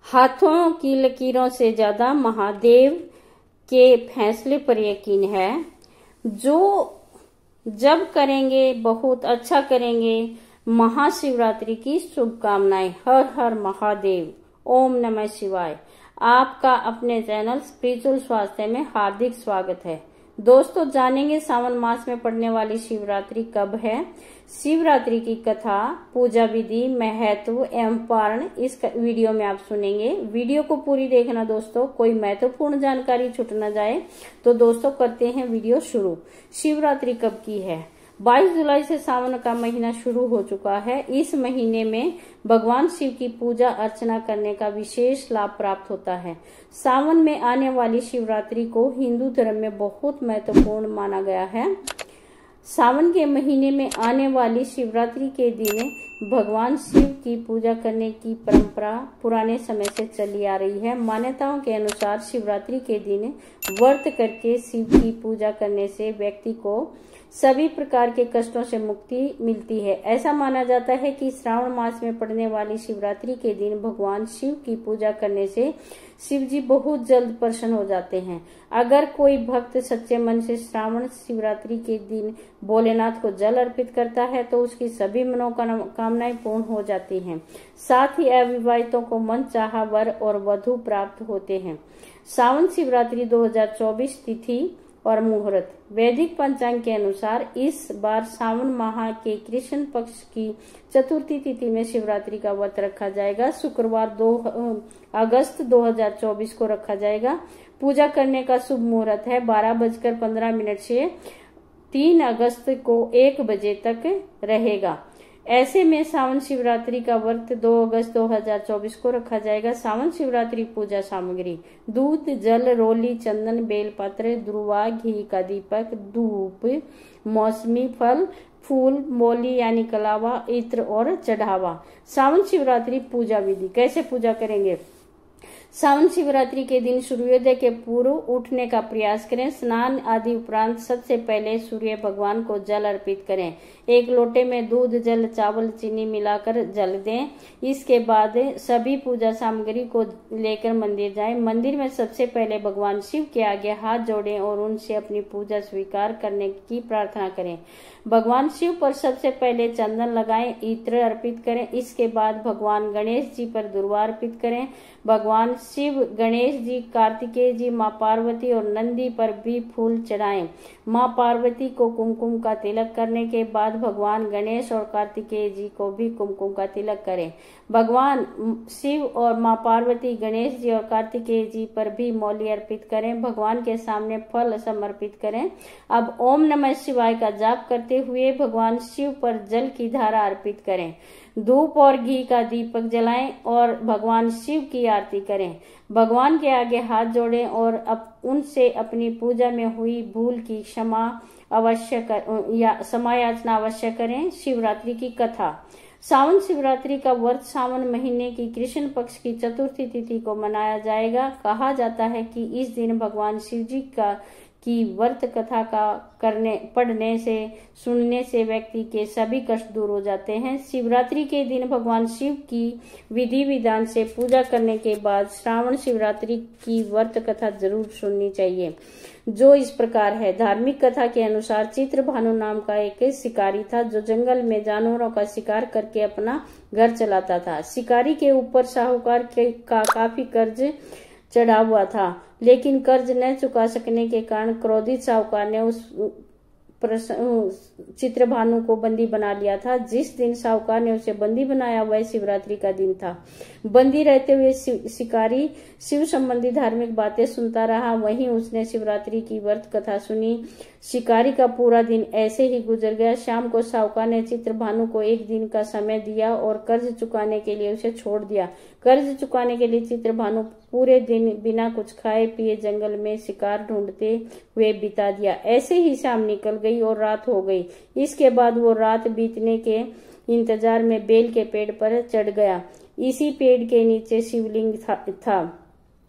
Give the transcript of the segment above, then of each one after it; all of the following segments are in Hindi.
हाथों की लकीरों से ज्यादा महादेव के फैसले पर यकीन है। जो जब करेंगे बहुत अच्छा करेंगे। महाशिवरात्रि की शुभकामनाएं। हर हर महादेव। ओम नमः शिवाय। आपका अपने चैनल स्पिरिचुअल स्वास्थ्य में हार्दिक स्वागत है। दोस्तों, जानेंगे सावन मास में पड़ने वाली शिवरात्रि कब है, शिवरात्रि की कथा, पूजा विधि, महत्व एवं पारण इस वीडियो में आप सुनेंगे। वीडियो को पूरी देखना दोस्तों, कोई महत्वपूर्ण जानकारी छूट न जाए। तो दोस्तों, करते हैं वीडियो शुरू। शिवरात्रि कब की है? 22 जुलाई से सावन का महीना शुरू हो चुका है। इस महीने में भगवान शिव की पूजा अर्चना करने का विशेष लाभ प्राप्त होता है। सावन में आने वाली शिवरात्रि को हिंदू धर्म में बहुत महत्वपूर्ण माना गया है। सावन के महीने में आने वाली शिवरात्रि के दिन भगवान शिव की पूजा करने की परंपरा पुराने समय से चली आ रही है। मान्यताओं के अनुसार शिवरात्रि के दिन व्रत करके शिव की पूजा करने से व्यक्ति को सभी प्रकार के कष्टों से मुक्ति मिलती है। ऐसा माना जाता है कि श्रावण मास में पड़ने वाली शिवरात्रि के दिन भगवान शिव की पूजा करने से शिव जी बहुत जल्द प्रसन्न हो जाते हैं। अगर कोई भक्त सच्चे मन से श्रावण शिवरात्रि के दिन भोलेनाथ को जल अर्पित करता है तो उसकी सभी मनोकामनाएं पूर्ण हो जाती हैं। साथ ही अविवाहितों को मनचाहा वर और वधु प्राप्त होते हैं। सावन शिवरात्रि 2024 तिथि और मुहूर्त। वैदिक पंचांग के अनुसार इस बार सावन माह के कृष्ण पक्ष की चतुर्थी तिथि में शिवरात्रि का व्रत रखा जाएगा। शुक्रवार 2 अगस्त 2024 को रखा जाएगा। पूजा करने का शुभ मुहूर्त है 12:15 से 3 अगस्त को 1 बजे तक रहेगा। ऐसे में सावन शिवरात्रि का व्रत 2 अगस्त 2024 को रखा जाएगा। सावन शिवरात्रि पूजा सामग्री: दूध, जल, रोली, चंदन, बेलपत्र, दुर्वा, घी का दीपक, धूप, मौसमी फल, फूल, मौली यानी कलावा, इत्र और चढ़ावा। सावन शिवरात्रि पूजा विधि। कैसे पूजा करेंगे? सावन शिवरात्रि के दिन सूर्योदय के पूर्व उठने का प्रयास करें। स्नान आदि उपरांत सबसे पहले सूर्य भगवान को जल अर्पित करें। एक लोटे में दूध, जल, चावल, चीनी मिलाकर जल दें। इसके बाद सभी पूजा सामग्री को लेकर मंदिर जाएं। मंदिर में सबसे पहले भगवान शिव के आगे हाथ जोड़ें और उनसे अपनी पूजा स्वीकार करने की प्रार्थना करें। भगवान शिव पर सबसे पहले चंदन लगाएं, इत्र अर्पित करें। इसके बाद भगवान गणेश जी पर दुर्वा अर्पित करें। भगवान शिव, गणेश जी, कार्तिकेय जी, माँ पार्वती और नंदी पर भी फूल चढ़ाएं। माँ पार्वती को कुमकुम का तिलक करने के बाद भगवान गणेश और कार्तिकेय जी को भी कुमकुम का तिलक करें। भगवान शिव और माँ पार्वती, गणेश जी और कार्तिकेय जी पर भी मौली अर्पित करें। भगवान के सामने फल समर्पित करें। अब ओम नमः शिवाय का जाप करते हुए भगवान शिव पर जल की धारा अर्पित करें। धूप और घी का दीपक जलाएं और भगवान शिव की आरती करें। भगवान के आगे हाथ जोड़ें और उनसे अपनी पूजा में हुई भूल की क्षमायाचना अवश्य करें। शिवरात्रि की कथा। सावन शिवरात्रि का व्रत सावन महीने की कृष्ण पक्ष की चतुर्थी तिथि को मनाया जाएगा। कहा जाता है कि इस दिन भगवान शिव जी की व्रत कथा का पढ़ने से सुनने से व्यक्ति के सभी कष्ट दूर हो जाते हैं। शिवरात्रि के दिन भगवान शिव की विधि विधान से पूजा करने के बाद श्रावण शिवरात्रि की व्रत कथा जरूर सुननी चाहिए, जो इस प्रकार है। धार्मिक कथा के अनुसार चित्रभानु नाम का एक शिकारी था जो जंगल में जानवरों का शिकार करके अपना घर चलाता था। शिकारी के ऊपर साहूकार का काफी कर्ज चढ़ा हुआ था, लेकिन कर्ज न चुका सकने के कारण क्रोधित साहूकार ने उस चित्रभानु को बंदी बना लिया था। जिस दिन साहूकार ने उसे बंदी बनाया वह शिवरात्रि का दिन था। बंदी रहते हुए शिकारी शिव संबंधी धार्मिक बातें सुनता रहा। वहीं उसने शिवरात्रि की व्रत कथा सुनी। शिकारी का पूरा दिन ऐसे ही गुजर गया। शाम को साहूकार ने चित्रभानु को 1 दिन का समय दिया और कर्ज चुकाने के लिए उसे छोड़ दिया। कर्ज चुकाने के लिए चित्रभानु पूरे दिन बिना कुछ खाए पिए जंगल में शिकार ढूंढते हुए बिता दिया। ऐसे ही शाम निकल गई और रात हो गई। इसके बाद वो रात बीतने के इंतजार में बेल के पेड़ पर चढ़ गया। इसी पेड़ के नीचे शिवलिंग था।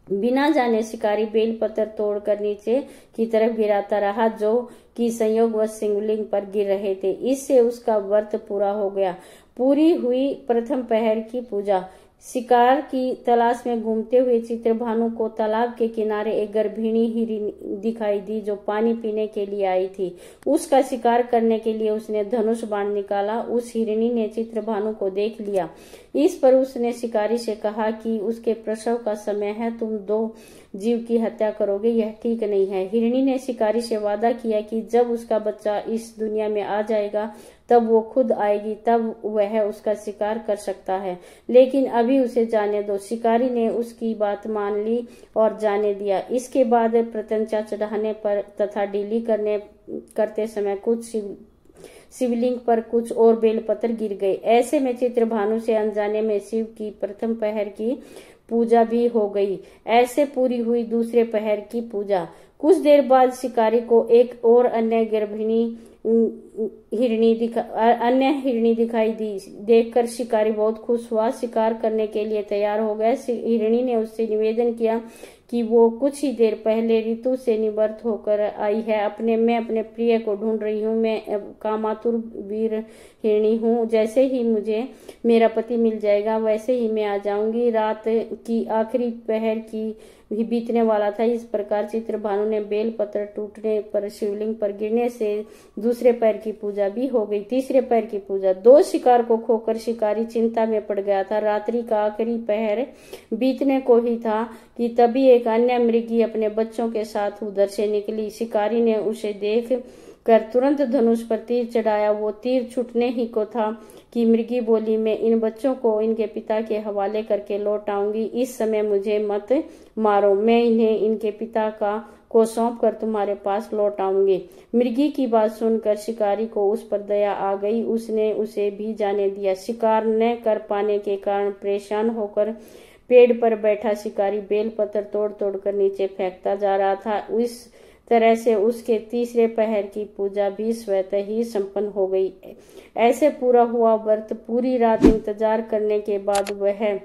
बिना जाने शिकारी बेलपत्र तोड़कर नीचे की तरफ गिराता रहा, जो कि संयोगवश शिवलिंग पर गिर रहे थे। इससे उसका व्रत पूरा हो गया। पूरी हुई प्रथम पहर की पूजा। शिकार की तलाश में घूमते हुए चित्रभानु को तालाब के किनारे एक गर्भिणी हिरनी दिखाई दी जो पानी पीने के लिए आई थी। उसका शिकार करने के लिए उसने धनुष बाण निकाला। उस हिरनी ने चित्रभानु को देख लिया। इस पर उसने शिकारी से कहा कि उसके प्रसव का समय है, तुम 2 जीव की हत्या करोगे, यह ठीक नहीं है। हिरनी ने शिकारी से वादा किया कि जब उसका बच्चा इस दुनिया में आ जाएगा तब वो खुद आएगी, तब वह उसका शिकार कर सकता है, लेकिन अभी उसे जाने दो। शिकारी ने उसकी बात मान ली और जाने दिया। इसके बाद प्रत्यंचा चढ़ाने पर तथा डीली करते समय कुछ शिवलिंग पर कुछ और बेलपत्र गिर गए। ऐसे में चित्रभानु से अनजाने में शिव की प्रथम पहर की पूजा भी हो गई। ऐसे पूरी हुई दूसरे पहर की पूजा। कुछ देर बाद शिकारी को एक और अन्य हिरनी दिखाई दी। देखकर शिकारी बहुत खुश हुआ, शिकार करने के लिए तैयार हो गया। हिरनी ने उससे निवेदन किया कि वो कुछ ही देर पहले ऋतु से निवृत्त होकर आई है। मैं अपने प्रिय को ढूंढ रही हूँ। मैं कामातुर वीर हिरणी हूँ। जैसे ही मुझे मेरा पति मिल जाएगा वैसे ही मैं आ जाऊंगी। रात की आखिरी पहर की भी बीतने वाला था। इस प्रकार चित्रभानु ने बेल पत्र टूटने पर शिवलिंग पर गिरने से दूसरे पैर की पूजा भी हो गई। तीसरे पैर की पूजा। 2 शिकार को खोकर शिकारी चिंता में पड़ गया था। रात्रि का आखिरी पहर बीतने को ही था कि तभी एक अन्य मृगी अपने बच्चों के साथ उधर से निकली। शिकारी ने उसे देख कर तुरंत धनुष पर तीर चढ़ाया। वो तीर छूटने ही को था कि मृगी बोली, मैं इन बच्चों को इनके पिता के हवाले करके लौट आऊंगी। इस समय मुझे मत मारो, मैं इन्हें इनके पिता को सौंप कर तुम्हारे पास लौट आऊंगी। मृगी की बात सुनकर शिकारी को उस पर दया आ गई। उसने उसे भी जाने दिया। शिकार न कर पाने के कारण परेशान होकर पेड़ पर बैठा शिकारी बेलपत्र तोड़ तोड़ कर नीचे फेंकता जा रहा था। इस तरह से उसके तीसरे पहर की पूजा भी स्वतः ही संपन्न हो गई। ऐसे पूरा हुआ व्रत। पूरी रात इंतजार करने के बाद वह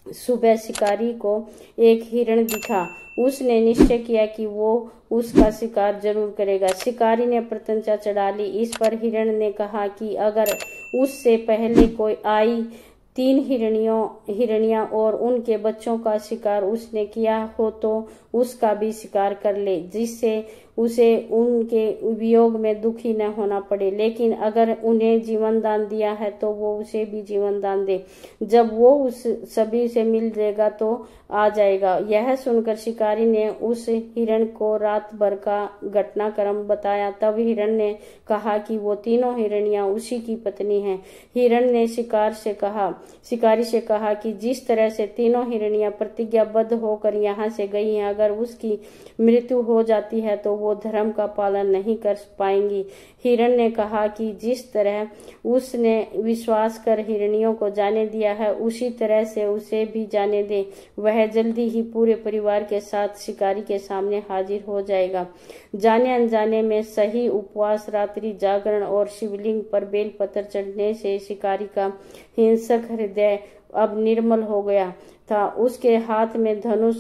सुबह शिकारी को एक हिरण दिखा। उसने निश्चय किया कि वो उसका शिकार जरूर करेगा। शिकारी ने प्रत्यंचा चढ़ा ली। इस पर हिरण ने कहा कि अगर उससे पहले कोई आई 3 हिरनियां और उनके बच्चों का शिकार उसने किया हो तो उसका भी शिकार कर ले, जिससे उसे उनके वियोग में दुखी न होना पड़े। लेकिन अगर उन्हें जीवन दान दिया है तो वो उसे भी जीवन दान दे। जब वो उस सभी से मिल जाएगा तो आ जाएगा। यह सुनकर शिकारी ने उस हिरण को रात भर का घटनाक्रम बताया। तब हिरण ने कहा कि वो 3 हिरनियां उसी की पत्नी हैं। हिरण ने शिकारी से कहा कि जिस तरह से 3 हिरनियां प्रतिज्ञाबद्ध होकर यहाँ से गई हैं, अगर उसकी मृत्यु हो जाती है तो वो धर्म का पालन नहीं कर पाएंगी। हिरण ने कहा कि जिस तरह उसने विश्वास कर हिरनियों को जाने दिया है उसी तरह से उसे भी जाने दे। वह जल्दी ही पूरे परिवार के साथ शिकारी के सामने हाजिर हो जाएगा। जाने अनजाने में सही उपवास, रात्रि जागरण और शिवलिंग पर बेलपत्र चढ़ने से शिकारी का हिंसक हृदय अब निर्मल हो गया था। उसके हाथ से धनुष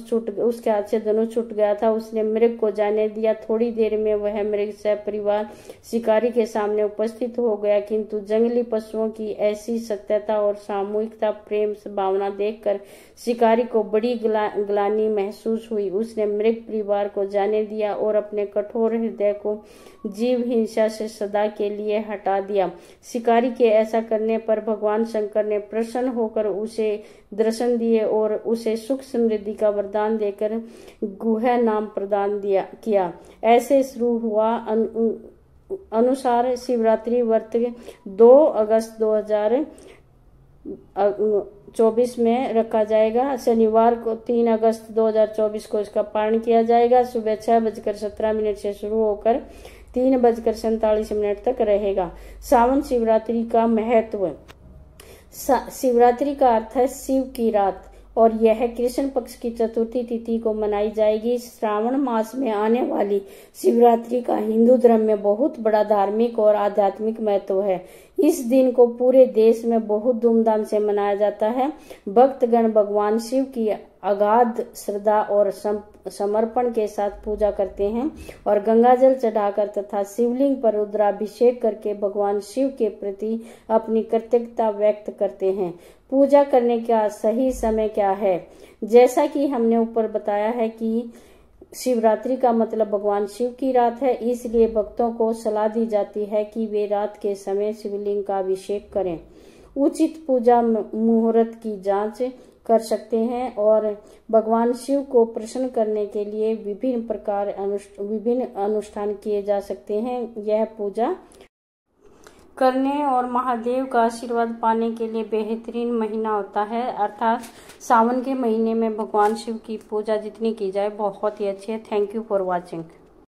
छूट गया था। उसने मृग को जाने दिया। थोड़ी देर में वह मृग सपरिवार शिकारी के सामने उपस्थित हो गया, किंतु जंगली पशुओं की ऐसी सत्यता और सामूहिकता प्रेम भावना देखकर शिकारी को बड़ी ग्लानि महसूस हुई। उसने मृग परिवार को जाने दिया और अपने कठोर हृदय को जीव हिंसा से सदा के लिए हटा दिया। शिकारी के ऐसा करने पर भगवान शंकर ने प्रसन्न होकर उसे दर्शन दिए और उसे सुख समृद्धि का वरदान देकर गुह नाम प्रदान किया। ऐसे शुरू हुआ अनुसार शिवरात्रि व्रत 2 अगस्त 2024 में रखा जाएगा। शनिवार को 3 अगस्त 2024 को इसका पारण किया जाएगा। सुबह 6:17 से शुरू होकर 3:47 तक रहेगा। सावन शिवरात्रि का महत्व। शिवरात्रि का अर्थ है शिव की रात और यह कृष्ण पक्ष की चतुर्थी तिथि को मनाई जाएगी। श्रावण मास में आने वाली शिवरात्रि का हिंदू धर्म में बहुत बड़ा धार्मिक और आध्यात्मिक महत्व है। इस दिन को पूरे देश में बहुत धूमधाम से मनाया जाता है। भक्तगण भगवान शिव की अगाध श्रद्धा और समर्पण के साथ पूजा करते हैं और गंगाजल चढ़ाकर तथा शिवलिंग पर रुद्राभिषेक करके भगवान शिव के प्रति अपनी कृतज्ञता व्यक्त करते हैं। पूजा करने का सही समय क्या है। जैसा कि हमने ऊपर बताया है कि शिवरात्रि का मतलब भगवान शिव की रात है, इसलिए भक्तों को सलाह दी जाती है कि वे रात के समय शिवलिंग का अभिषेक करें। उचित पूजा मुहूर्त की जांच कर सकते हैं और भगवान शिव को प्रसन्न करने के लिए विभिन्न अनुष्ठान किए जा सकते हैं। यह पूजा करने और महादेव का आशीर्वाद पाने के लिए बेहतरीन महीना होता है, अर्थात सावन के महीने में भगवान शिव की पूजा जितनी की जाए बहुत ही अच्छी है। Thank you for watching.